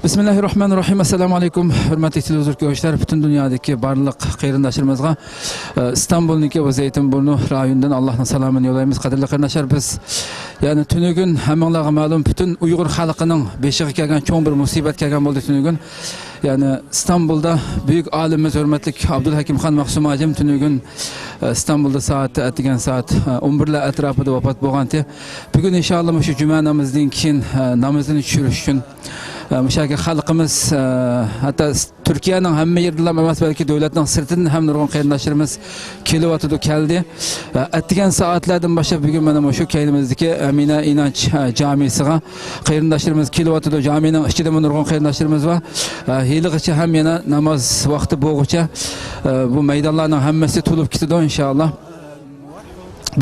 Bismillahirrahmanirrahim. Assalamu alaikum. Hurmatli televizor ko'ruvchilar, butun dunyodagi barliq qarindoshlarimizga İstanbul'dagi va Zaytunburnu rayonidan Allohning salomini yo'llaymiz. Qadrli qarindoshlar, biz yani tunugun hammanglarga ma'lum butun Uyg'ur xalqining beshig'i kelgan cho'ng bir musibat kelgan bo'ldi tunugun. Yani İstanbul'da büyük alimimiz hürmetlik Abdülhakimxon Mahsum Hacim tunugun İstanbul'da atigan saat 11'lar atrofida vafot bo'lgandi. Bugun inshaalloh shu juma namozidan keyin namozini tushirish uchun müşakil xalqimiz hatta Türkiye'nin hamma yerdan emas balki davlatning sirtidan ham nurg'un qarindoshlarimiz kelyapti keldi. Atgan soatlardan boshlab bugun mana shu kaynimizdagi Amina Inanch jamisiga qarindoshlarimiz kelyapti. Jamining ichida nurg'un qarindoshlarimiz va hiligacha ham yana namoz vaqti bo'lguncha bu maydonlarning hammasi to'lib ketadi inshaalloh.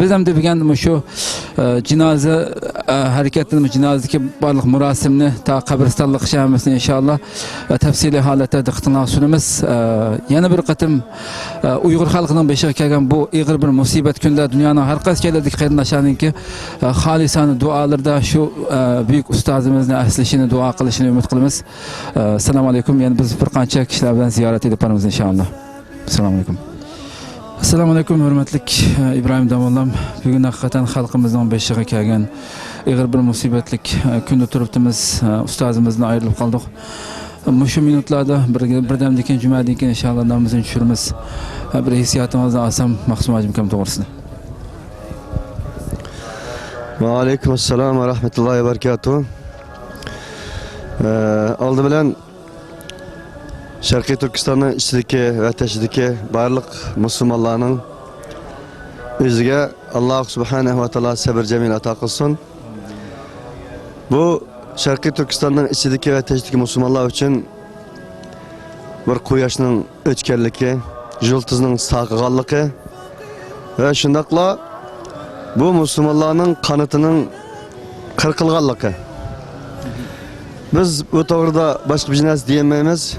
Biz ham degan shu jinoza harakatini jinozadagi barliq murosimni ta qabristonlik qilishimizni inshaalloh tafsiliy holatda diqqatingizga sunamiz. Yana bir qatim Uyg'ur xalqining beshig'i kelgan bu ig'ir bir musibat kunda dunyoning har qaysi joylaridagi qarindoshlarningki xolisona duolarda shu buyuk ustozimizni aslishini duo qilishini umid qilamiz. Assalomu alaykum. Yani biz bir qancha kishilar bilan ziyorat edib boramiz inshaalloh. Assalomu alaykum. Assalomu alaykum hurmatli İbrahim Davollam. Bugun haqiqatan xalqimizning beshig'i kelgan ig'ir bir musibatlik kunda turibdimiz. Ustozimizni ayrilib qoldik. Shu minutlarda birdamdan keyin jumadan keyin inshaalloh namozini tushiramiz. Bir hissiyotingizni olsam Mahsum Hacim kam to'g'risida. Va alaykum assalom va rahmatullohi va barakatuh. Oldi bilan Şarkı Türkistan'ın içindeki ve teşhideki barlık Müslümanlarının özüge Allah Subhanahu ve Teala sabır cemil ata kılsın. Bu Şarkı Türkistan'ın içindeki ve teşhideki Müslümanlar için bir kuyaşının ötkerliki, yıldızının sağıgallığı ve şundakla bu Müslümanların kanıtının kırkılgallığı. Biz bu doğruda başka bir cins diyemeyiz.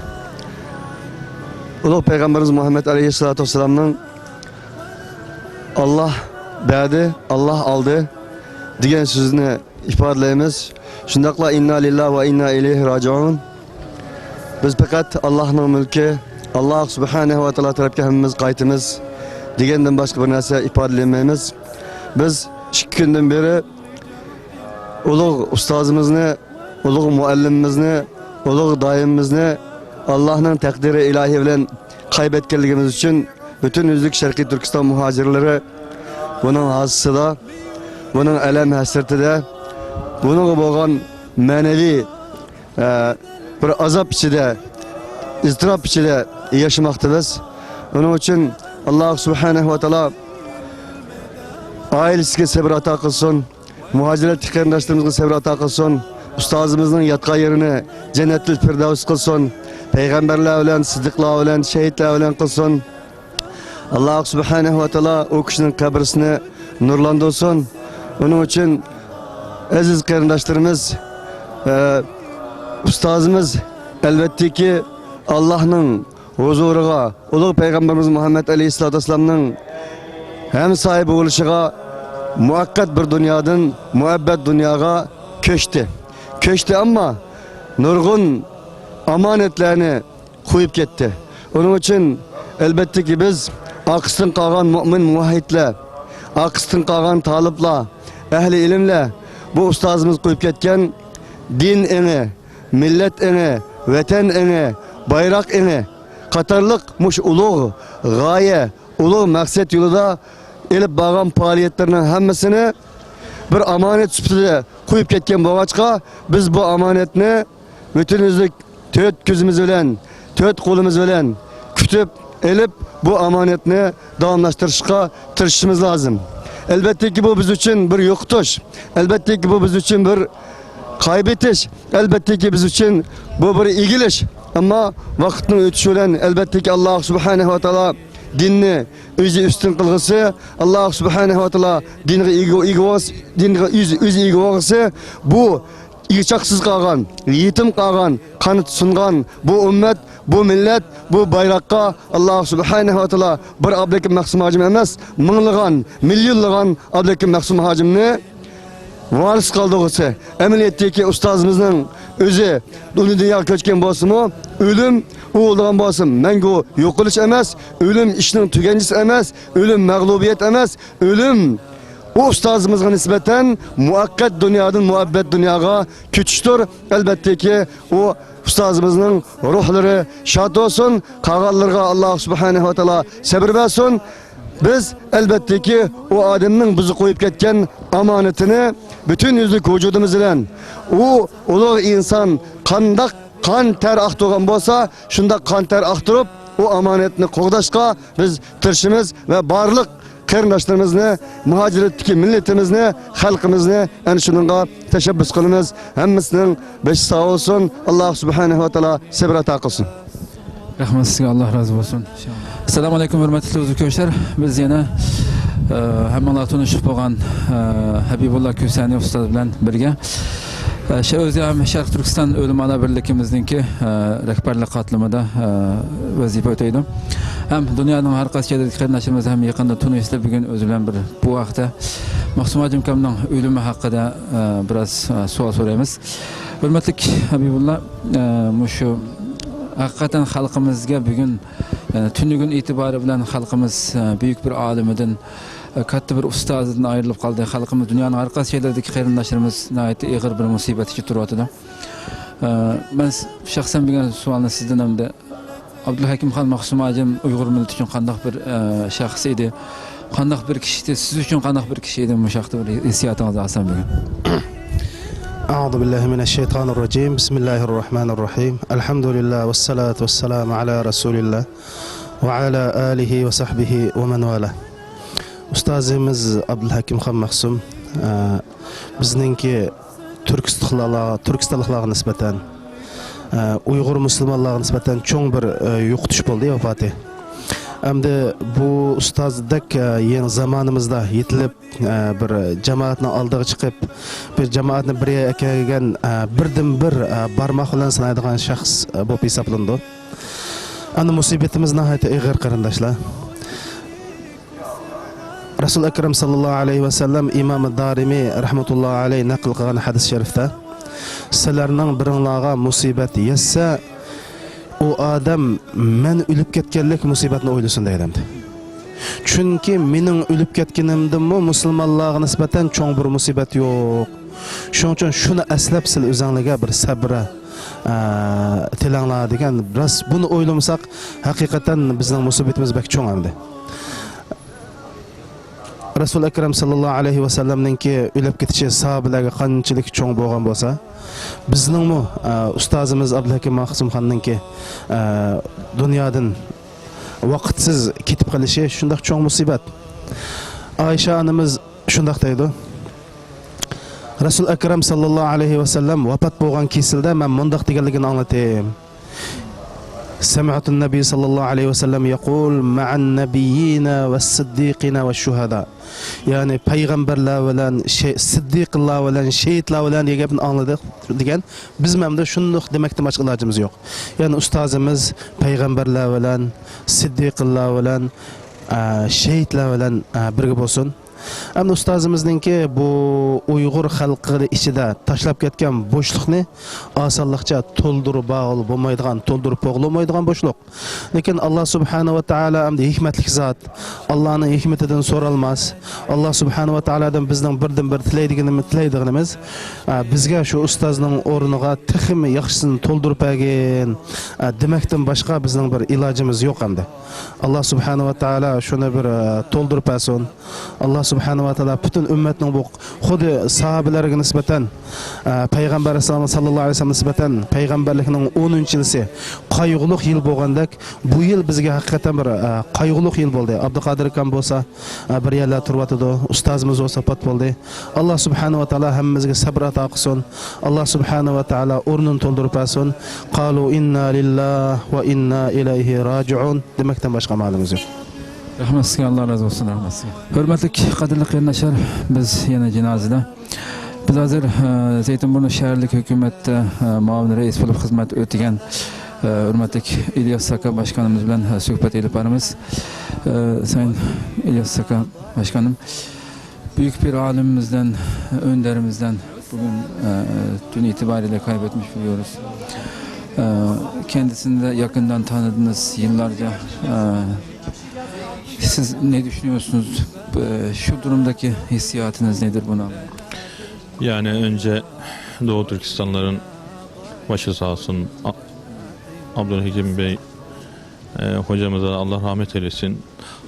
Ulug' Peygamberimiz Muhammed Aleyhisselatü Vesselam'ın Allah berdi, Allah aldı diyen sözünü ifadeleyimiz. Şundakla inna lillahi ve inna ileyhi raciun. Biz fakat Allah'ın mülkü, Allah Subhanahu ve Teala tarafından hemimiz qaytımız degenden başka bir narsa ifadeleyemiz. Biz 2 günden beri ulug' ustozimizni, ulug' muallimimizni, ulug' daimimizni Allah'ın takdiri ilahi bilen kaybetkenliğimiz için bütün yüzlük Şarkı Türkistan muhacirleri bunun hazısı da, bunun elem hasreti de, bunun boğan manevi bir azap içinde, ızdırap içinde yaşamaktayız. Onun için Allah Subhanahu ve Teala ailesine sabır ata kılsın, muhaciret kardeşlerimizle sabır ata kılsın, ustazımızın yatqa yerini Cennetül Firdevs kılsın. Peygamberler bilen, sıddıklar bilen, şehitler bilen kılsın. Allah Subhanahu ve Teala o kişinin kabrisini nurlandırsın. Onun için aziz kardeşlerimiz, ustazımız elbette ki Allah'ın huzuruna, ulug' Peygamberimiz Muhammed Aleyhisselatü Vesselam'ın hem sahibi oluşuna muhakkak bir dünyadan muhabbet dünyaya köştü. Köştü ama nurgun amanetlerini koyup gitti. Onun için elbette ki biz akısın kalan mümin muvahhidle, akısın kalan talipla, ehli ilimle bu ustazımız koyup gitken din ene, millet ene, vatan ene, bayrak ene, katarlık muş ulug' gaye, ulug' maksat yolunda elip bağlan faaliyetlerinin hemmesini bir amanet süpüde koyup gitken boğaçka biz bu amanetini bütünüzlük 4 gözümüz bilen, 4 kolumuz bilen kütüp elip bu amanetini davamlaştırışka tırışımız lazım. Elbette ki bu biz için bir yokutuş, elbette ki bu biz için bir kaybetiş, elbette ki biz için bu bir ilgiliş. Ama vaktin ötüşüyle elbette ki Allah Subhanahu ve Teala dinni özü üstün kılgısı, Allah Subhanahu ve Teala dinni özü ilgisi bu İçaksız kalan, yetim kalan, kanıt sungan bu ümmet, bu millet, bu bayroqqa Alloh subhanahu va taolo bir Abdulhakim Mahsum hojim emas, minglagan, millionlagan Abdulhakim Mahsum hojimni varis qoldirg'isi. Amaliyotdagi ustozimizning o'zi dunyoga ko'chgan bo'lsa-mu, o'lim o'ldigan bo'lsin, mangu yo'qolish emas, o'lim ishning tuganchisi emas, o'lim mag'lubiyat emas, o'lim o ustozimizga nisbatan muvaqqat dunyodan muhabbat dunyoga ko'chishdir. Albatta ki o ustozimizning ruhlari shod bo'lsin, qolganlarga Alloh subhanahu va taolo sabr bersin. Biz albatta ki o odamning bizni qo'yib ketgan omonatini bütün yüzlük vücudumuz bilan o ulug' inson qandoq qon ter aqtirgan bo'lsa, shunda qon ter aqtirib o omonatni qo'g'dashga biz tirishimiz va barliq qarindoshlarimizni, muhojiratdagi millatimizni, xalqimizni ana shunga tashabbus qilamiz. Hammasining bashi sog' bo'lsin. Alloh subhanahu va taolo sabr ato qilsin. Rahmat sizga, Alloh rozi bo'lsin. Assalomu alaykum hurmatli ko'ruvchilar. Biz yana hammalar tanishib bo'lgan Habibullah Kusani ustoz bilan birga o'zi ham Sharq Turkiston o'limalar birligimizningki rahbarlik qatlamida vazifa o'taydi. Hem dünyanın har qaysi yerlik qarindoshlarimiz ham yaqinda Tunisda bugun o'zi bilan bir bu vaqtda Mahsum hojim akamning o'limi haqida biroz savol so'raymiz. Hurmatli Habibullah, shu haqiqatan xalqimizga bugun tunnigun e'tibori bilan xalqimiz buyuk bir olimidan, katta bir ustozidan ayrilib qoldi. Xalqimiz dunyoning har qaysi yerlardagi qarindoshlarimiz nihoyatda og'ir bir musibat ichida turyapti. Men shaxsan bilgan savolni sizdan hamda Abdulhakim Xon Mahsum hojim Uyg'ur millati uchun qanday bir shaxs edi? Qanday bir kishi edi? Siz uchun qanday bir kishi edi? Bu shaxsda bir hissiyotingizni olsam bugun. أعوذ بالله من الشيطان الرجيم بسم الله الرحمن الرحيم الحمد لله والصلاة والسلام على رسول الله وعلى آله وصحبه ومن والاه. Ustazimiz Abdulhakim Xon Mahsum bizningki Turkistonliklarga nisbatan Uyg'ur musulmonlarga nisbatan cho'ng bir yo'qotish bo'ldi vafoti. Hamda bu ustozdek yeni zamonimizda yetilib bir jamoatni oldiga chiqib, bir jamoatni bir ekan birdan bir barmoq bilan sanaydigan shaxs bo'lib hisoblandi. Ana musibatimiz nihoyatda og'ir qarindoshlar. Rasul Akram sallallohu alayhi va sallam Imom Darimi rahmatullohi alayhi naql qilgan hadis sharifda sizlarning biringlarga musibat yetsa, o adam men ölüp ketganlik musibatni o'ylasin deydi. Chunki mening ölüp ketganimdimi musulmonlarga nisbatan cho'ng bir musibat yo'q. Shuning uchun shuni aslab siz o'zingizga bir sabra tilanglar degan. Biroz buni o'ylamasak, haqiqatan bizning musibatimiz bak cho'ng hamdi. Rasul Akram sallallohu alayhi va sallamninki o'lib ketishi sahobalarga qanchalik cho'ng bo'lgan bo'lsa, bizningmi ustozimiz Abdulhakim Mahsum xonninki dunyodan vaqtsiz ketib qolishi shunday cho'ng musibat. Oysha onamiz shunday deydi. Rasul Akram sallallohu alayhi va sallam vafot bo'lgan kesilda men mundaq deganligini anglatayim. سمعت النبي صلى الله عليه وسلم يقول مع النبيين والصديقين والشهداء. Yani peygamberler olan, sıddıklar olan, şehitler olan diye yapın anladık diyen. Biz memde şunu demekte başka ilacımız yok. Yani ustazımız peygamberler olan, sıddıklar olan, şehitler olan birge olsun. Ama ustazımızdınki bu Uyghur halkı içinde taşlap ketken boşlukni asallıkça toldurup bağlı bulmaydıgan, toldurup boğulamaydıgan boşluk. Lekin Allah subhanahu wa ta'ala amdi hikmetlik zat. Allah'ın hikmetinden sorulmaz. Allah subhanahu wa ta'ala'dan bizden birden bir tileydiğimiz bizge şu ustazının orunuga tıxım yaxşısını toldurup egin demekten başka bizden bir ilacımız yok amdi. Allah subhanahu wa ta'ala şunu bir toldurup esin. Allah subhanahu wa ta'ala bütün ümmetinin bu xudi sahabelerine nispeten Peygamber sallallahu aleyhi ve sellem nispeten peygamberlikinin 10. yılısı qaygılık yıl bolgandak bu yıl bizge hakikaten bir qaygılık yıl boldu. Abdülkadir kan bolsa bir yerler turvatıdı. Ustazımız olsa pat boldu. Allah subhanahu wa ta'ala hemmizge sabr ata qilsin. Allah subhanahu wa ta'ala o'rnini to'ldirib bersin. Qalu inna lillahi va inna ilayhi raji'un demekten başka malımız yok. Rahmat sizga, Alloh rozi bo'lsin. Rahmat sizga. Hurmatli qadrli qarindoshlar, biz yana janozada. Biz hozir Zaytunburnu shaharlik hukumatda muavin rais bo'lib xizmat o'tagan hürmetli İlyas Saka Başkanımız bilen sohbet edip barımız. Sayın İlyas Saka Başkanım, büyük bir alimimizden, önderimizden bugün dün itibariyle kaybetmiş biliyoruz. Kendisini de yakından tanıdınız yıllarca. Siz ne düşünüyorsunuz? Şu durumdaki hissiyatınız nedir buna? Yani önce Doğu Türkistanların başı sağ olsun Abdülhakim Bey hocamıza Allah rahmet eylesin.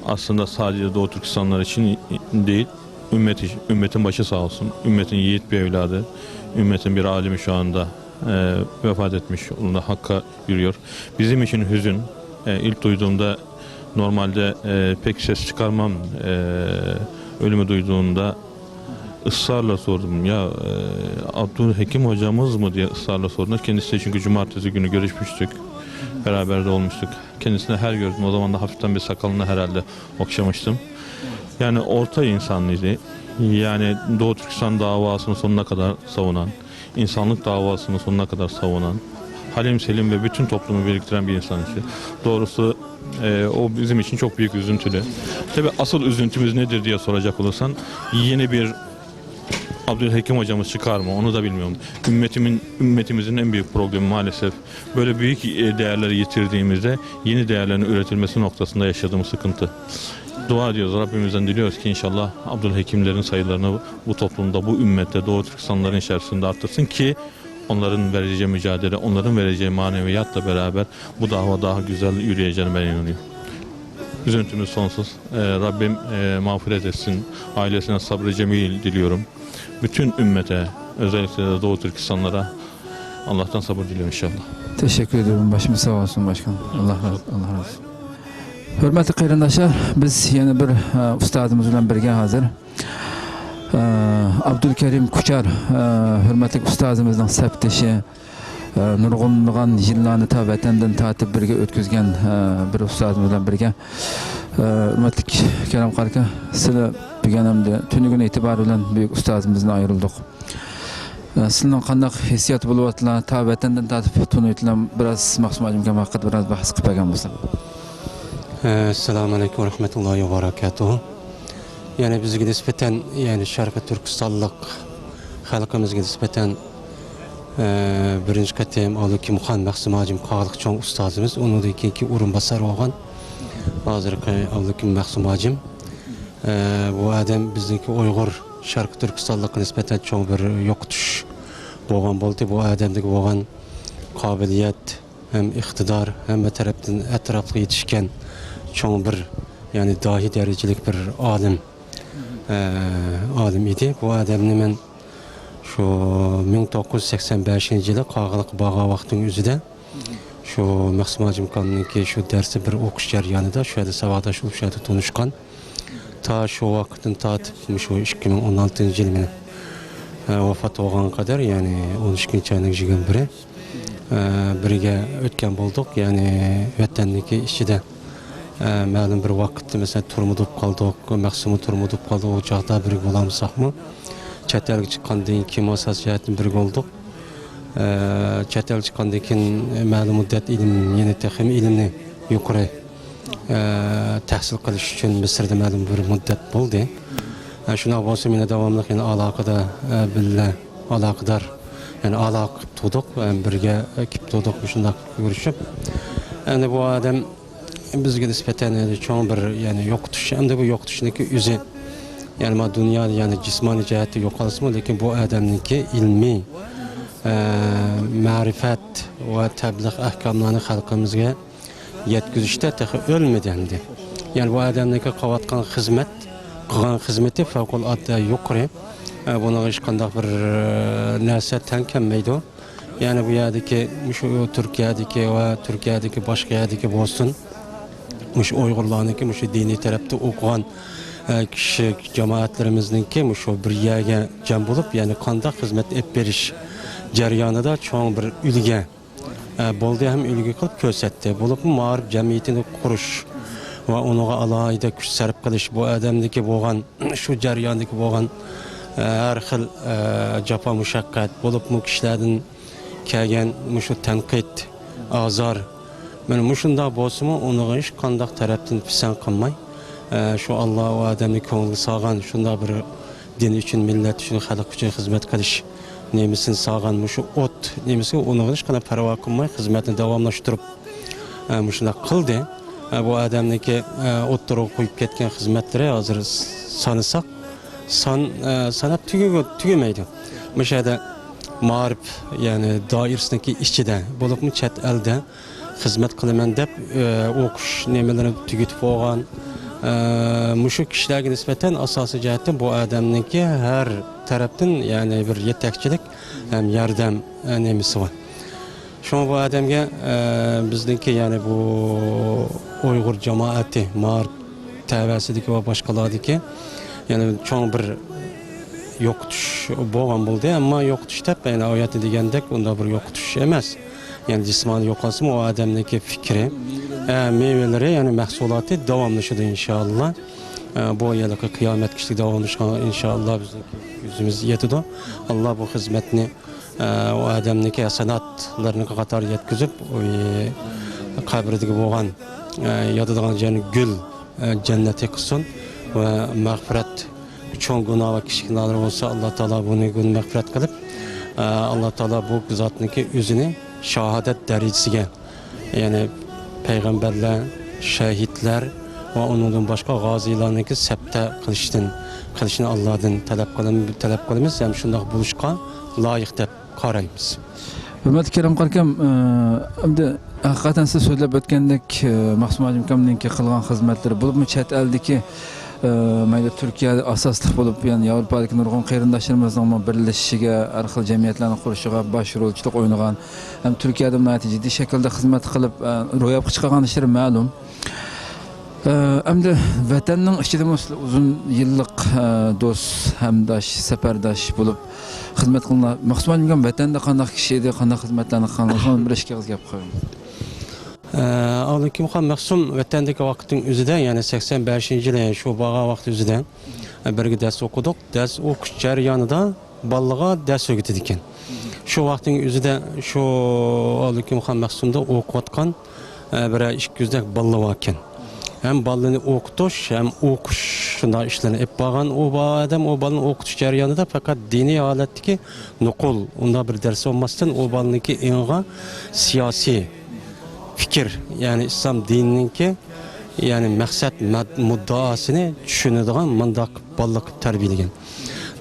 Aslında sadece Doğu Türkistanlar için değil, ümmetin başı sağ olsun. Ümmetin yiğit bir evladı, ümmetin bir alimi şu anda vefat etmiş. Onun da hakka yürüyor. Bizim için hüzün. İlk duyduğumda normalde pek ses çıkarmam. Ölümü duyduğumda ısrarla sordum. Ya Abdülhakim hocamız mı diye ısrarla sordum. Kendisi çünkü cumartesi günü görüşmüştük. Beraber de olmuştuk. Kendisine her gördüm. O zaman da hafiften bir sakalını herhalde okşamıştım. Yani orta insanlıydı. Yani Doğu Türkistan davasını sonuna kadar savunan, insanlık davasını sonuna kadar savunan, halim selim ve bütün toplumu biriktiren bir insan işte. Doğrusu o bizim için çok büyük üzüntülü. Tabii asıl üzüntümüz nedir diye soracak olursan, yeni bir Abdülhakim hocamız çıkar mı onu da bilmiyorum. Ümmetimizin en büyük problemi maalesef böyle büyük değerleri yitirdiğimizde yeni değerlerin üretilmesi noktasında yaşadığımız sıkıntı. Dua ediyoruz, Rabbimizden diliyoruz ki inşallah Abdülhakimlerin sayılarını bu toplumda, bu ümmette, Doğu Türkistanların içerisinde arttırsın ki onların vereceği mücadele, onların vereceği maneviyatla beraber bu dava daha güzel yürüyeceğine ben inanıyorum. Üzüntümüz sonsuz. Rabbim mağfiret etsin. Ailesine sabrı cemil diliyorum. Bütün ümmete, özellikle de Doğu Türkistanlara Allah'tan sabır diliyorum inşallah. Teşekkür ediyorum. Başımız sağ olsun başkanım. Allah razı olsun. Hürmetli kıyırdaşlar, biz yeni bir ustadımız bilen birge hazır. Abdülkerim Kuchar, hürmetli ustadımızdan septeşi, nurg'unlagan yillarni ta vatandan tatib birga o'tkazgan bir ustadimiz bilan birga. Hurmatli Karam qaraka, sizlar bilganimda tunigun e'tibori bilan buyuk ustozimizdan ayrildik. Sizlarning qanday hissiyat bo'lyaptilar? Ta vatandan tatib tunuytilar, biroz Maqsum hojimga haqida biroz bahs qilib bergan bo'lsak. Assalamu alaykum ve rahmetullahi ve barakatuhu. Yani bizge nispeten yani Şarkı Türkistanlık halkımızga nispeten birinci katem Abdülhakim Xan Maqsum hojim qağlıq çoğ ustazımız. Onun da ikinci urunbasar olgan. Hazırki Abdülhakim Maqsum hojim. Bu adam bizdeki Uygur Şarkı Türkistanlık nispeten çoğ bir yokutuş olgan boldu. Bu adamdaki olgan kabiliyet hem iktidar hem taraftan etraflı yetişken çoğ bir yani dahi derecelik bir alim idi. Bu adamni men şu 1985 yılı Qağılıq bağa vaxtın üzüde şu Maqsum hojim kanınki şu dersi bir okuş jaryanida şu yerda savaqdaş olup şu yerda tunuşkan. Ta şu vaqtdan tatip şu 2016 yılı vafat olgan kadar yani 13 aylık jigen biri birge ötken bulduk yani vatandaki işide ma'lum bir vaqt mesela turmudib qoldik, Maqsumni turmudib qoldi, o chaqda birga bo'lamizmi? Chet elga chiqqandan keyin asosiyatni birga bo'ldik. Chet elga chiqqandan keyin ma'lum muddat yeni texnik ilmni yuqori tahsil qilish uchun Misrda ma'lum bir muddat bo'ldi. Shuna bo'lsa meni davomli yana aloqada billa aloqador yani aloqa qilib turdik, birga kelib turdik shunday ko'rishib. Endi bu odam bizge nispeten çoğun bir yani yokutuş hem de bu yokutuşundaki yüzü yani ma dünyada yani cismani cihette yok olsun lakin bu adamınki ilmi marifet ve tebliğ ahkamlarını halkımızga yetkizişte tek ölmedendi. Yani bu adamınki qavatqan hizmet qilgan xizmeti favqulodda yuqori. Buna hech qanday bir narsa tankanmaydi. Yani bu yerdeki şu Türkiye'deki başka yerdeki bo'lsin muş Uygurlarniki muş dini tarafta okugan kişi cemaatlerimizninki muş bir yerga cem bulup yani qanday hizmet ep berish jarayonida çoğ bir ülge boldu hem ülge qilib ko'rsatdi. Bulup ma'rif jamiyatini qurish va unuga alohida kuch sarf qilish bu odamniki bo'lgan shu jarayondagi bo'lgan har xil jafo mushaqqat bulup mu kishilardan kelgan shu tanqid azar. Mana mushunda bo'lsa-mu, uni hech qanday tarafdan pisand qilmay, shu Alloh va odamni ko'ngli sog'an, shunda bir din uchun, millat uchun, xalq uchun xizmat qilish nemisini sog'an, shu o't nemisi uni hech qanday parvo qilmay xizmatni davomlashtirib mushunda qildi. Bu odamniki o'ttirib qo'yib ketgan xizmatlari hozir sanasak sanab tugamaydi. Mushada ma'rif, ya'ni doirasidagi ichida bo'libmi chet elda xizmat qilaman deb o'qish nemalarini tugatib olgan mushu kishilarga nisbatan asosiy jihatdan bu odamniki har tarafdan ya'ni bir yetakchilik ham yordam nemasi bor. Şu bu adamga bizniki ya'ni bu Uyg'ur jamoati ma'rif tavasidagi va boshqalardagi ya'ni cho'ng bir yo'qotish bo'lgan bo'ldi, ammo yo'qotish deb ya'ni oyatda degandek unda bir yo'qotish emas. Yani jismoniy yo'qolsa o odamniki fikri, meyvelari ya'ni mahsuloti davomlashadi inshaalloh. Bu yilgi qiyomat kishida davomlashgan inshaalloh bizniki yuzimiz yetadi. Alloh bu xizmatni o adamniki sanatlarını qatar yetkizib, qabridagi bo'lgan yotadigan joyni gul jannati qilsin va mag'firat cho'ng gunoh va kichik gunohlar bo'lsa Alloh taolo buni mag'firat qilib, Alloh taolo bu zotniki o'zini shahodat darajasiga, ya'ni payg'ambarlar, shahidlar va undan boshqa g'ozilarniki sabta qilishni Allohdan talab qilamiz, ham shunday bo'lishga loyiq deb qaraymiz. Hurmatli Karam qarkam, endi haqiqatan siz so'zlab o'tgandek Maqsum Hojim akamninki qilgan xizmatlari bo'libmi chet eldagi mayli Turkiya asosli bo'lib, ya'ni Yevropadagi nurg'un qarindoshlarimizning birlashishiga, har xil jamiyatlarni qurishiga bosh rolchilik o'ynagan, ham Turkiyada jiddiy shaklda xizmat qilib ro'yobga chiqqan ishlari ma'lum. Endi vatanning ichida uzun yillik do'st, hamdosh, safardosh bo'lib xizmat qilgan Maqsum Hojim akam vatanda qanday kishi edi, qanday xizmatlarni qilgan, shuni bilishga gap qo'ying. Aleyküm xan Maqsum vatandagi vaqtning o'zida, ya'ni 85-yil shu bağa vaqt o'zida birga dars o'qidik. Dars o'qish jarayonida bolaga dars o'rgatdi ekan. Shu vaqtning o'zida shu Aleyküm xan Maqsumda o'qiyotgan bir 200dak bola bor ekan. Hem balını o'qitish, hem o'qish shunday ishlarni olib borgan o odam o balani o'qitish jarayonida faqat diniy holatdagi nuqul, unda bir dars olmasdan o balaniki enga siyosiy fikir, yani İslam dinininki yani maqsad muddaosini tushunadigan mundaq bolalar tarbiyalagan.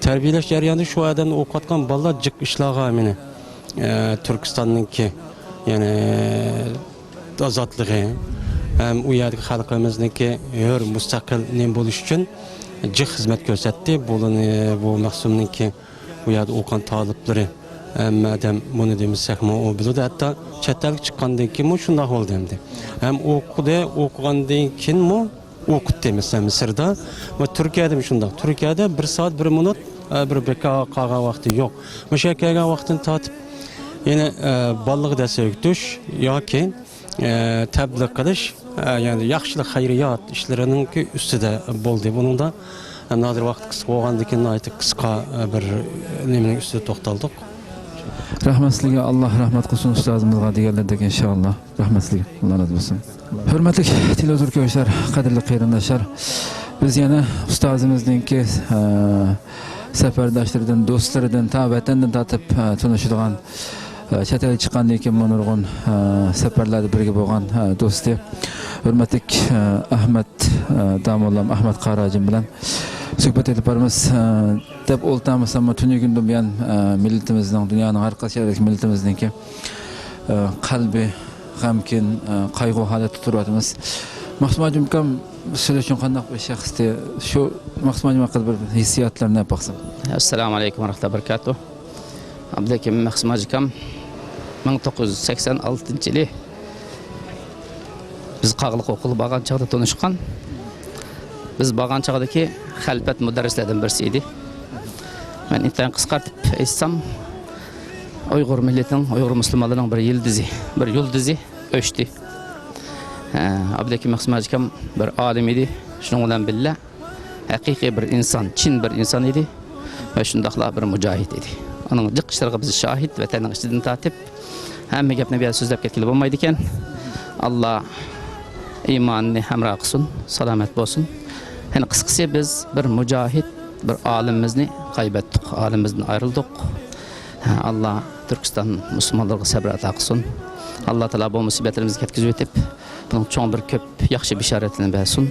Tarbiyalash jarayonida shu odamni o'qitgan bolalar jiq ishlarga meni Turkistonninki yani ozodligi hem u yerdagi xalqimizniki hur mustaqil nem bo'lish uchun jiq xizmat ko'rsatdi. Bu Maqsumninki u yerda o'qigan toliblari madem bunu demişsek mi o bildi, hatta chatdan chiqqandan keyin mu shunday bo'ldi endi. Hem o'qigandan keyin mu o'qitdi mesela Misrda va Turkiyada shunday. Turkiyada 1 soat 1 minut bir beka qolgan vaqti yo'q. O'sha kelgan vaqtini tatib yine bolaga dars o'rgatish yoki tabliğ qilish, yani yaxshilik xayriyat ishlarining ustida bo'ldi. Bunun da nadir vaqt qisqa bo'lgandan keyin aytib qisqa bir nimaning ustida to'xtaldik. Rahmatliga Allah rahmat qilsin ustozimizga deganlardek inshaalloh. Rahmatliga Allah razı olsun. Hurmatli televizor ko'ruvchilar, qadrli qarindoshlar, biz yana ustozimizningki safardoshlaridan, do'stlaridan, vatandan tatib tanishadigan chet elga chiqqandan keyin nurg'un safarlarda birga bo'lgan do'sti hurmatli Ahmad Damollam Ahmad Qarajim bilan suhbat etib boramiz deb o'ltamiz, ammo tuni kun buyon millatimizning, dunyoning har qaysi yerdagi millatiimizningki qalbi g'amkin, qayg'u holatda turyapmiz. Maqsum Hojim akam siz uchun qanday bir shaxsda shu Maqsum Hojim haqida bir hissiyotlarni aytmoqsiz? Assalomu alaykum va rahmatullohi va barakatuh. Abdullakim Maqsum Hojim akam 1986-yili biz Qag'liq o'qilib bo'lgan chaqda tanishgan. Biz bo'lgan chaqdagi xalfat mudarrislardan birisi edi. Men intayin qisqartib aytsam, Uyg'ur millatining, Uyg'ur musulmonlarining bir yulduzi o'chdi. Abdullakim Maqsum Hojim akam bir olim edi. Shuning bilan billa haqiqiy bir inson, chin bir inson edi va shundaqla bir mujohid edi. Onun jiq ishlariga biz shohid, vatanning ichidan tatib Hamma gapni bir so'zlab ketgili bo'lmaydi ekan. Alloh iymonini hamroh qilsin, salomat bo'lsin. Yani qisqasi biz bir mujohid, bir olimimizni kaybettik, olimimizdan ayrıldık. Allah Türkistan Müslümanlarga sabr ato qilsin. Allah Taala bu musibetlerimizni ketkizib o'tib, bunun çoğun bir köp yaxshi bisharatini bersin.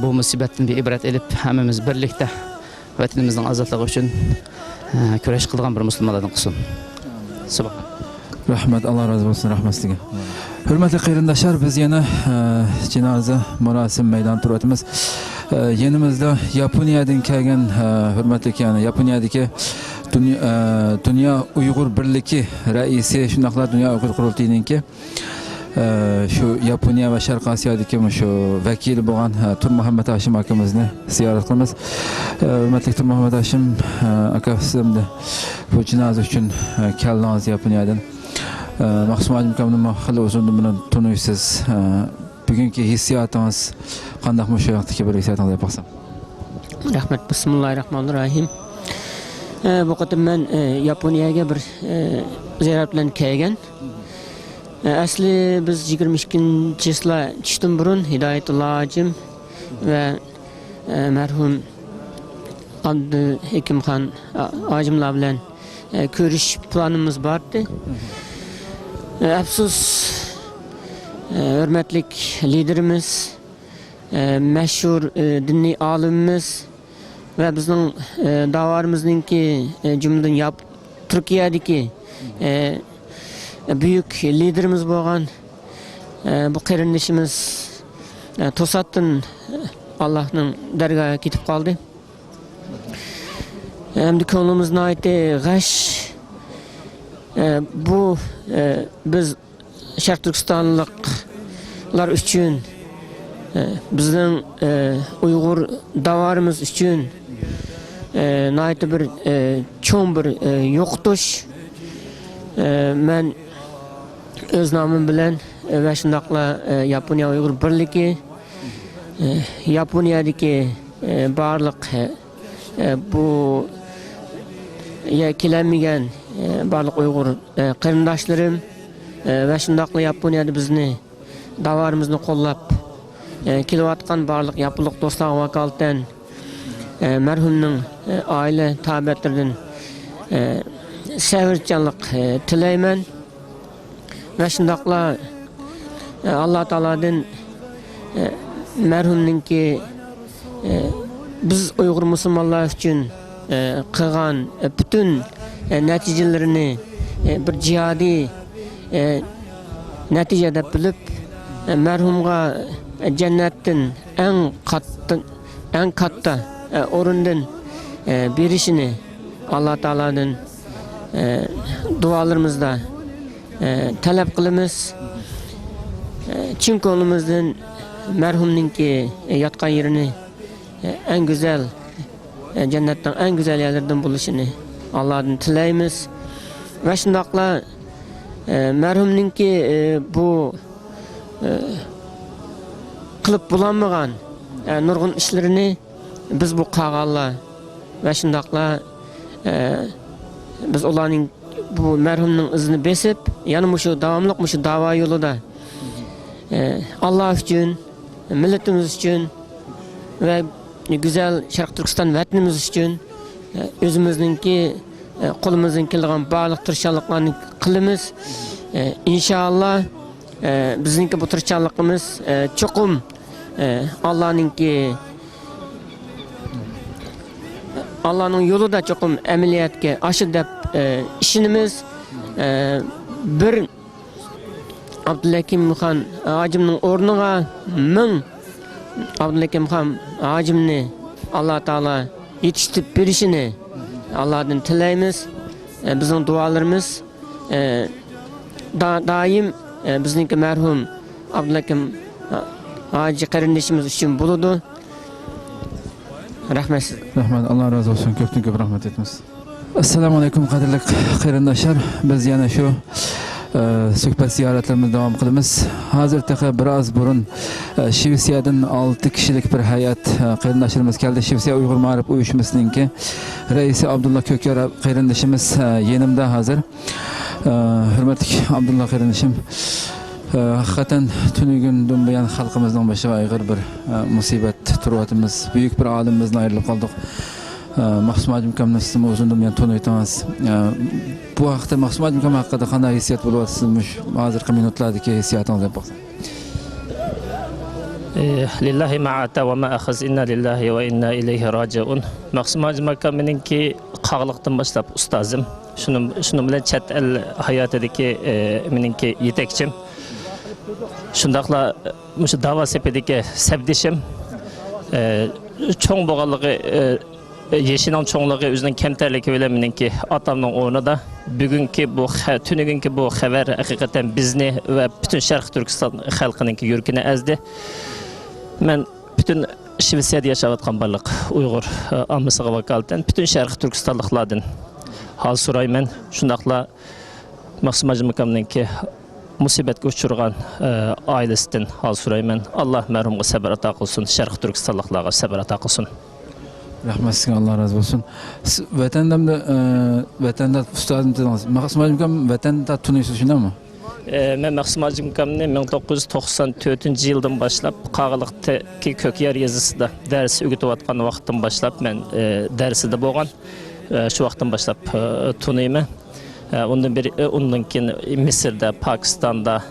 Bu musibatdan bir ibret elip hammamiz birlikte vatanimizning ozodligi uchun kurash qilgan bir musulmonlardan qilsin. Subhan. Rahmat, Allah razı olsun, rahmet sizga. Hürmetli qarindoshlar, biz yana cenaze murasim meydan turibmiz. Yanımızda Yaponiyadan kelgan hurmatli yani Yaponiyadagi Dünya Uyg'ur Birligi raisi, shundoqla Dünya Uyg'ur qurultayiningki şu Yaponiya ve Sharq Osiyodagi şu vakili bo'lgan Tur Muhammad Hashim akamizni ziyorat qilamiz. Hurmatli Tur Muhammad Hashim aka, sizimni bu jinoza uchun keldingiz Yaponiyadan. Maqsum Hacim akamni hali o'zimni bilan taniysiz. Bugungi hissiyotingiz qanday shu vaqtdagi bir hissiyotingizni aytsangiz. Rahmat, bismillahirrahmanirrahim. Bu qatim men Yaponiyaga bir ziyorat bilan kelgan. Asli biz 22-yilda tushdan burun Hidoyatullo Hojim va marhum Abduhakimxon Hojimlar bilan ko'rish planimiz bordi. Afsus, hurmatli liderimiz, meşhur diniy olimimiz ve bizning davarımızdaki cümleden Türkiye'deki büyük liderimiz bo'lgan bu qarindoshimiz to'satdan Allohning dargohiga ketib qoldi. Endi ko'nglimizga aytdi g'ash. Bu biz Sharq Turkistonliklar uchun, bizning Uyg'ur davarimiz uchun nayt bir çoğun bir yo'qotish. Men öz namım bilen ve şundaqla Yaponiya Uyg'ur Birligi, Yaponiyadagi barliq bu kelinmagan barliq Uyg'ur qarindoshlarim ve şundaqla Yaponiyada bizni davarimizni qo'llab kelayotgan barliq yapılıq do'stlarga vakolatan merhumning aile tabiatlaridan sevinçlik tilayman ve şundaqla Allah Taaladan merhumninki biz Uyg'ur musulmonlar uchun qilgan bütün neticelerini bir jihadi natija deb bilib, merhumga cennetin en katta o'rindan berishini Allah Taaladan dualarımızda talep qilamiz. Chin ko'nglimizdan merhumninki yatgan yerini en güzel cennetten en güzel yerlerden buluşunu Allah'tan tilaymiz. Ve shundaqla merhumninki bu qilib bulanmagan nurg'un ishlarini biz bu qag'allar ve shundaqla biz ularning bu merhumning izini besip, yani şu davamlıq şu dava yolunda Allah için, milletimiz için ve güzel Şarq Türkistan vatanimiz için özümüzninki qo'limizdan kelgan barliq tirishchiliklarni qilamiz. İnşallah bizningki bu tirishchiligimiz cho'qim Allah'ning yo'lida cho'qim amaliyotga oshir deb ishonamiz. Bir Abduhakimxon Hojimning o'rniga 1000 Abduhakimxon Hojimni Allah Taala yetishtirib berishini Allah'tan tilaymiz. Bizning dualarimiz daim bizningki merhum Abduhakim Hoji qarindoshimiz uchun bo'ladi. Rahmet. Rahmat, Allah razı olsun. Köpten köp rahmet etmez. Assalamu alaikum qadrli qarindoshlar. Biz yana şu suhbat ziyoratlarimizni davom qilamiz. Hozirda biroz burun Shvetsiyadan 6 kishilik bir hay'at qarindoshlarimiz keldi. Shvetsiya Uyg'ur ma'rif uyushmasininki raisi Abdulla Ko'kar qarindoshimiz yanimda hozir. Hürmetli Abdullah kardeşim, hakikaten tünügünden buyan halkımızdan başına aygır bir musibet turvatımız, büyük bir alimimizden ayrılıp kaldık. Mahsum Hacım Kam'la sizin uzundan buyan tanıytınız. Bu haqda Mahsum Hacım Kam hakkında qanday hissiyat bulup sizmiş hazırkı minutlardaki hissiyatınızı yapaq. Lillahi ma'ata ve ma akhaz inna lillahi ve inna ileyhi raciun. Mahsum Hacım Kam'ninki qağlıqdan başlap ustazım. Şunun bilen chet el hayatidagi meninki yetekçim. Şundaqla şu dava sepedagi sebdişim. Çoğ boğalığı yeşinin çoğunluğu özünün kemterliki bilen meninki atamның ornida. Bugünkü bu tünügünkü bu haber hakikaten bizni ve bütün Şərq Türkistan halkınınki yürkünü ezdi. Ben bütün Şvetsiyada yaşayotgan barliq Uyghur ammasiga vakalatan bütün Şərq Türkistanlıqlardan hal surayman. Şundaqla Mahsum Hacım Kam'ninki musibetga uchurgan ailesinden hal surayman. Allah merhumga sabr ata qilsin, Şərq Türkistanlıqlarga sabr ata qilsin. Rahmet sizin, Allah razı olsun. Vatanda ustazım dediniz. Mahsum Hacım Kam vatanda tunuysiz şunda mı? Ben Mahsum Hacım Kam'ni 1994 yıldan başlap Qağılıqdaki Kökyer yazısında ders ögütüvatkan vaqtdan başlap men derside bolgan. Şu vaqtdan başlap tunuyman. Ondan keyin Misir'de, Pakistan'da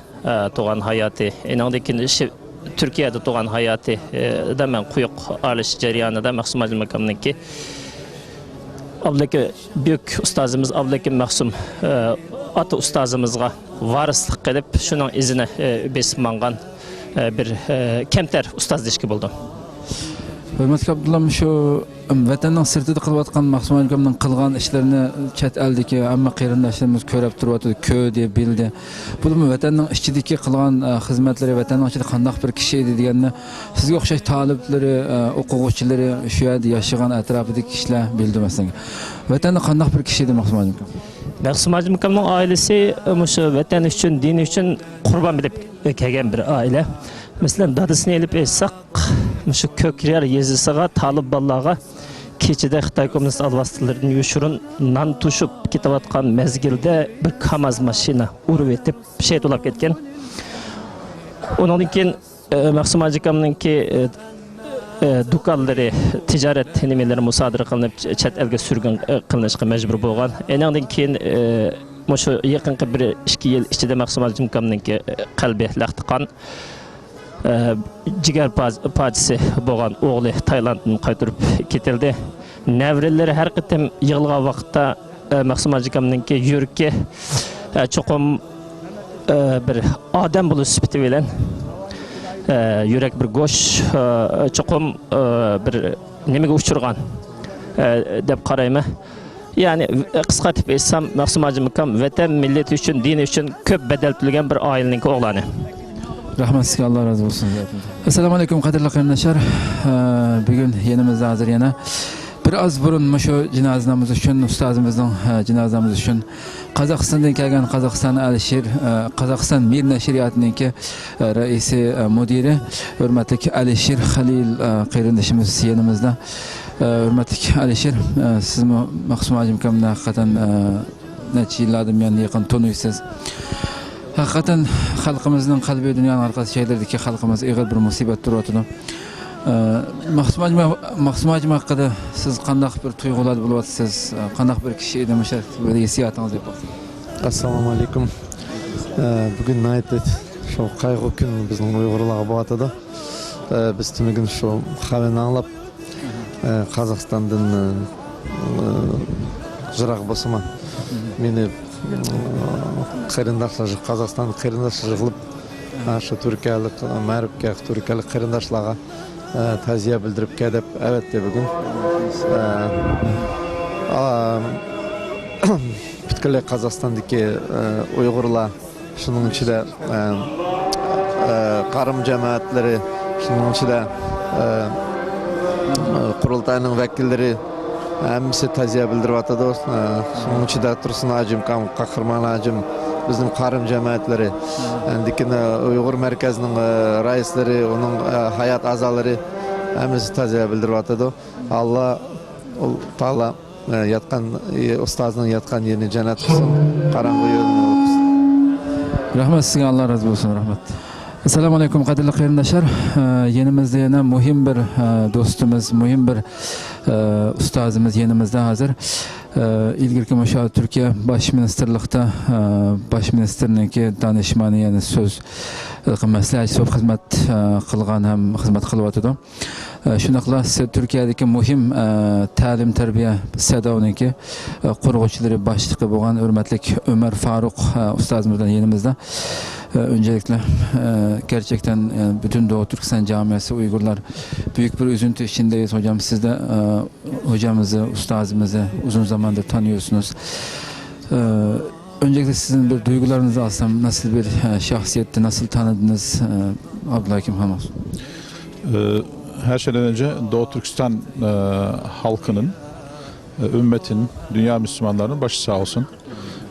doğan hayatı, enandan keyin Türkiye'de doğan hayatı da men quyuq alish jarayonida Mahsum Hacım Kam'ninki Abdullah büyük ustazımız Abdullah Mahsum ata ustazımızga varislik qilib şunun izini besip mangan bir kemter ustaz dişki buldu. Hürmetli Abdullah, şu vatanning sirtida qilayotgan Mahsum Hacım Kam'ning qilgan ishlarini chet eldagi hamma qarindoshlarimiz ko'rib turibdi, ko'rdi, bildi. Bu vatanning ichidagi qilgan xizmatlari, vatanning ichida qanday bir kishi edi deganni sizga o'xshash taliblari, o'quvchilari, shu yerda yashagan atrofidagi kishilar bildi masalan. Vatanda qanday bir kishi edi Mahsum Hacım Kam? Mahsum Hacım Kam'ning ailesi şu vatan üçün, din üçün qurban bilib kelgan bir aile. Mesela dadısını elip etsaq, şu Kökyer yazısıga talib balaga keçide Xitoy Komünist alvastılarının yuşurundan tuşup ketavatkan mezgilde bir kamaz maşina urup etip şehit olap ketken. Ondan keyin Mahsum Hacım Kam'ninki dukalları, ticaret nimeleri musadir kılınıp chet elge sürgün kılınışqa mecbur bolgan. Enandan keyin şu yaqinqi bir 2 yil ichida Mahsum Hacım Kam'ninki qalbi laqtiqan. Jigar pacisi bolgan oğlu Taylanddan qaytırıp ketildi. Nevreleri her qitim yığılgan vaqtda Mahsum Hacım Kam'ninki yürki çoqum bir adam bulu süpiti bilen yürek bir goş çoqum bir nemege uçurgan dep qarayman. Yani qısqartib etsam Mahsum Hacım Kam vatan milleti üçün, din üçün köp bedel tülgen bir aileninki oğlanı. Rahmet sizga, Allah razı olsun. Assalamu alaykum qadrli qarindoshlar. Bugün yenimizde hazır yana. Biraz burun şu cenazemiz üçün, ustazımızın cenazemiz üçün Qozog'istondan kelgan Qozog'iston Alisher, Qozog'iston Mir nashriyatininki raisi mudiri hurmatli Alisher Halil qarindoshimiz yenimizde. Hurmatli Alisher, siz Mahsum Hacım Kam'ni hakikaten necha yillardan buyon yaqin tanıysiz. Hakikaten halkımızın kalbi dünyanın arkası şeylerdeki halkımız ağır bir musibet duruyordu. Mahsum Hacım hakkında siz qanday bir tuyg'ular buluyorsunuz, qanday bir kişi demişler böyle hissiyatınız yapın. Assalamu alaikum. Bugün nayet şu kaygı gün bizim Uygurlarga boğatıda. Biz tümügün şu haberini anlap Kazakistan'dan jırak basıma meni qarindoshlar Qozog'iston qarindoshlar qilib şu Türkiyalik Ma'rifga Türkiyalik qarindoshlarga ta'ziya bildirib kelib evet de bugün butkul Qozog'istondagi Uyg'urlar şunun içinde qarım cemaatleri şunun içinde qurultayning vakilleri hemisi ta'ziya bildirip atadı. Şunun içinde Tursun Hacım Kam, Qahraman Hacım, bizim qarım cemaatleri, endikine Uyghur merkezinin raisleri, onun hayat azaları hemisi ta'ziya bildirip atadı. Allah Taala yatkan ustazının yatkan yerini cennet kılsın, karanlığı yolunu olsun. Rahmat sizga, Allah razı olsun, rahmat. Assalamu alaikum qadrli qarindoshlar. Yenimizda yana muhim bir do'stimiz, muhim bir ustozimiz yenimizda hozir. İlgirki o'sha Turkiya bosh ministerlikda bosh ministerniki danishmani, ya'ni so'z maslahatchi bo'lib xizmat qilgan, ham xizmat qilyotdi. Shunaqla Turkiyadagi muhim ta'lim tarbiya sadoniki qurg'uvchilari boshlig'i bo'lgan hurmatli Ömer Faruk ustozimiz bilan yenimizda. Öncelikle gerçekten bütün Doğu Türkistan camiası, Uygurlar büyük bir üzüntü içindeyiz hocam. Siz de hocamızı, ustazımızı uzun zamandır tanıyorsunuz. Öncelikle sizin bir duygularınızı alsam, nasıl bir şahsiyetti, nasıl tanıdınız Abdülhakim Han olsun? Her şeyden önce Doğu Türkistan halkının, ümmetin, dünya Müslümanlarının başı sağ olsun.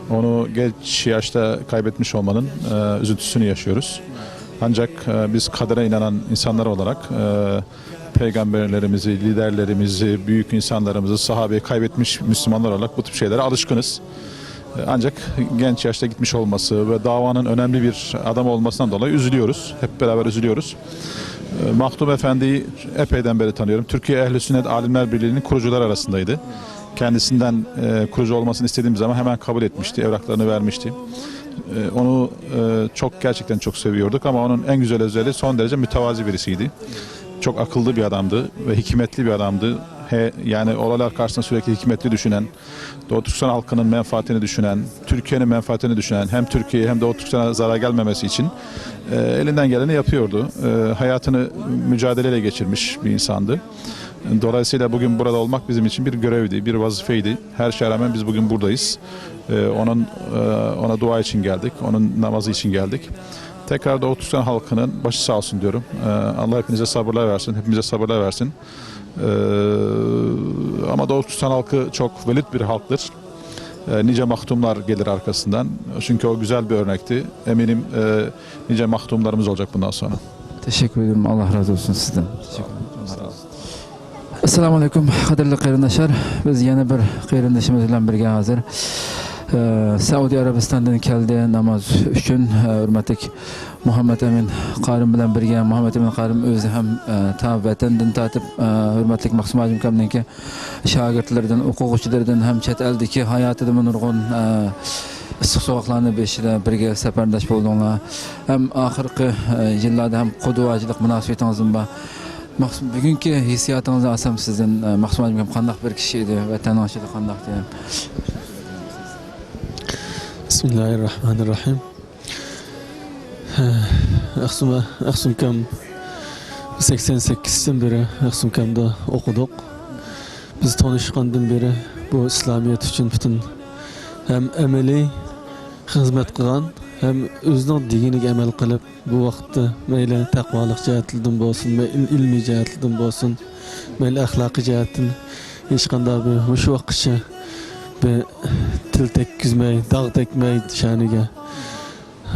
Onu genç yaşta kaybetmiş olmanın üzüntüsünü yaşıyoruz. Ancak biz kadere inanan insanlar olarak peygamberlerimizi, liderlerimizi, büyük insanlarımızı, sahabeyi kaybetmiş Müslümanlar olarak bu tip şeylere alışkınız. Ancak genç yaşta gitmiş olması ve davanın önemli bir adam olmasından dolayı üzülüyoruz. Hep beraber üzülüyoruz. Mahdum Efendi'yi epeyden beri tanıyorum. Türkiye Ehl-i Sünnet Alimler Birliği'nin kurucular arasındaydı. Kendisinden kurucu olmasını istediğim zaman hemen kabul etmişti, evraklarını vermişti. Onu gerçekten çok seviyorduk ama onun en güzel özelliği son derece mütevazi birisiydi. Çok akıllı bir adamdı ve hikmetli bir adamdı. Yani olaylar karşısında sürekli hikmetli düşünen, Doğu Türkistan halkının menfaatini düşünen, Türkiye'nin menfaatini düşünen, hem Türkiye'ye hem Doğu Türkistan'a zarar gelmemesi için elinden geleni yapıyordu. Hayatını mücadeleyle geçirmiş bir insandı. Dolayısıyla bugün burada olmak bizim için bir görevdi, bir vazifeydi. Her şeye rağmen biz bugün buradayız. Ona dua için geldik, onun namazı için geldik. Tekrar Doğu Türkistan halkının başı sağ olsun diyorum. Allah hepinize sabırlar versin, hepimize sabırlar versin. Ama Doğu Türkistan halkı çok velit bir halktır. Nice mahtumlar gelir arkasından. Çünkü o güzel bir örnekti. Eminim nice mahtumlarımız olacak bundan sonra. Teşekkür ederim. Allah razı olsun sizden. Teşekkür ederim. Allah razı olsun. Assalamu alaikum qadrli qarindoshlar. Biz yana bir qarindoshimiz bilan birga hozir Saudiya Arabistandan keldi namoz uchun. Hurmatli Muhammed Emin Qarim bilan birga, Muhammed Emin Qarim o'zi ham vatandan tatib hurmatli Maqsum Hajim Kamninki shogirdlaridan, o'quvchilaridan ham chet eldagi hayotida nurg'un issiq sovuqlarni beshida birga safardosh bo'ldinglar. Ham oxirgi yillarda ham qudvachilik munosabatingiz bor. Bugungi hissiyotingizni olsam sizdan Maqsum Hajim qanday bir kishi edi, vatandoshlik qanday edi? Bismillahirrahmanirrahim. Aksum Kam 88'den beri Aksum Kam'da okuduk. Biz tanışkandan beri bu İslamiyet için bütün hem emeli hizmet kılan hem özünün dinini emel kılıp bu vakitte meyle takvalık cihetliden olsun, meyle ilmi cihetliden olsun, meyle ahlaki cihetin hiç kadar bir şu vakitçe bir til tekkizmey, dağ tekmey şanıge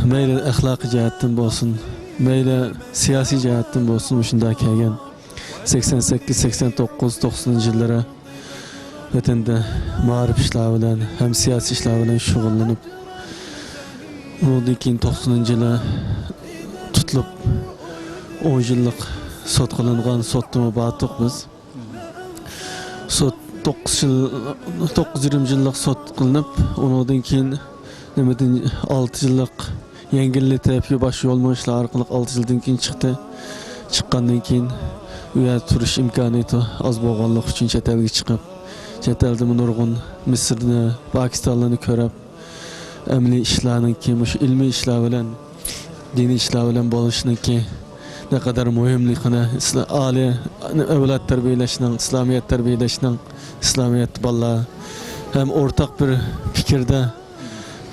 meyle ahlaki cihetten olsun, meyle siyasi cihetten olsun şunda kelgen 88, 89, 90 yıllara vatanda ma'rif işleri bilen hem siyasi işler bilen şug'ullanıp ondan keyin 90 yıla tutulup 10 yıllık sot kılıngan sottumu battık biz. Sot 9-20 yıllık sot kılınıp ondan keyin 6 yıllık yengilli terapiye başı olmamışlar arkalık 6 yıldan keyin çıktı. Çıkkandan keyin uya turuş imkaniyeti az boğanlık için chet elge çıkıp chet elde nurgun Mısır'ını, Pakistan'ını körüp emli işlerinin ki, ilmi işler bilen, dini işler bilen boluşunun ki ne kadar mühimlikine, âli evlat terbiyeleşinin, İslamiyet terbiyeleşinin, İslamiyet balla hem ortak bir fikirde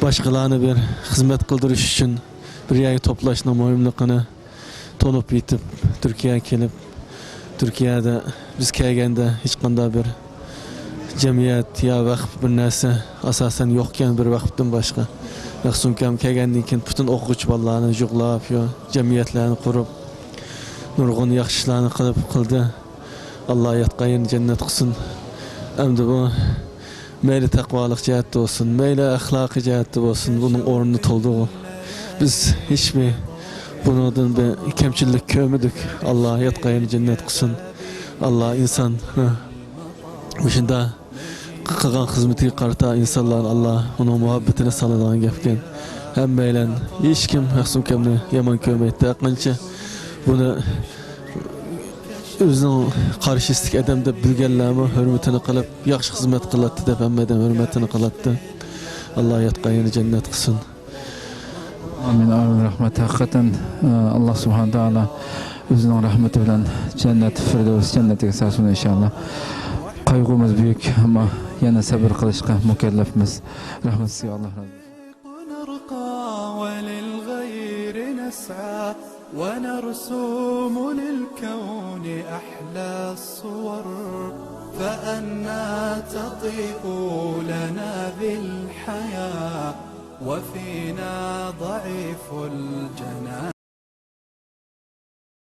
başkalarına bir hizmet kıldırış için bir yayı toplaşının mühimlikine tonup yitip Türkiye'ye gelip Türkiye'de biz kelgende hiç kanda bir cemiyet ya vakıf bir narsa asasen yokken bir vakıftan başka. Maqsum Kam kelgandan keyin bütün o'quvchi bolalarni jug'lab, jamiyatlarni qurib, nurg'un yaxshi ishlarni qildi. Alloh yotgan yerini jannat qilsin. Endi bu meyli takvalık cihette olsun, meyli ahlaki cihette olsun, bunun ornunu tolduğu. Biz hiç mi bunun bir kemçillik kömüdük. Allah yatkayını cennet kılsın. Allah insan başında kılgan hizmeti karta insanlar Allah onun muhabbetine salınan gepken. Hem beylen hiç kim Mahsum kemni yaman kömeydi. Akınca bunu özünün karşısındaki adamda bilgenlerimi hürmetini kılıp yaxşı hizmet kılattı da ben hürmetini kılattı. Allah yatkayını cennet kılsın. Amin amin rahmet. Hakikaten Allah subhanahu taala özünün rahmeti bilen cennet firdevs cennetiga sarsun inşallah. Kaygımız büyük ama yana sabır kılışka mükellefimiz. Rahmet sizga Allah razı olsun. ونرسوم للكون أحلى الصور فأنا تطيب لنا بالحياة وفينا ضعيف الجنان